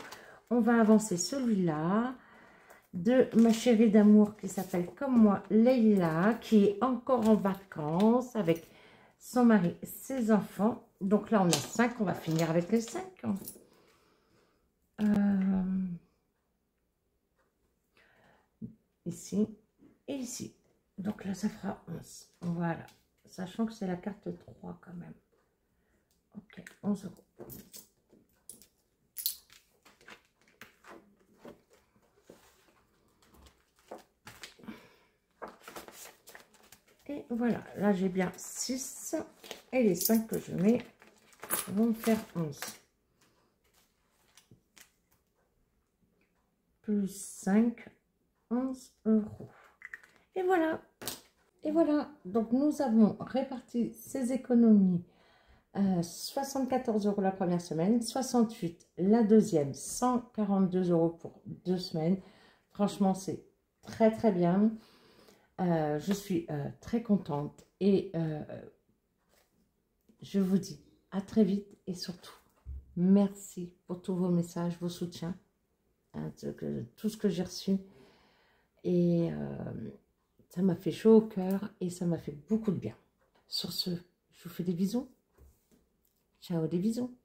On va avancer celui-là de ma chérie d'amour qui s'appelle comme moi, Leïla, qui est encore en vacances avec son mari et ses enfants. Donc là, on a 5. On va finir avec les 5. Ici et ici. Donc là, ça fera 11. Voilà. Sachant que c'est la carte 3 quand même. Ok, 11 €. Et voilà, là j'ai bien 6. Et les 5 que je mets vont me faire 11. Plus 5, 11 €. Et voilà. Et voilà. Donc nous avons réparti ces économies. 74 € la première semaine, 68 la deuxième, 142 € pour 2 semaines. Franchement, c'est très très bien. Je suis très contente et je vous dis à très vite et surtout, merci pour tous vos messages, vos soutiens, hein, tout ce que j'ai reçu. Et ça m'a fait chaud au cœur et ça m'a fait beaucoup de bien. Sur ce, je vous fais des bisous. Ciao, des bisous.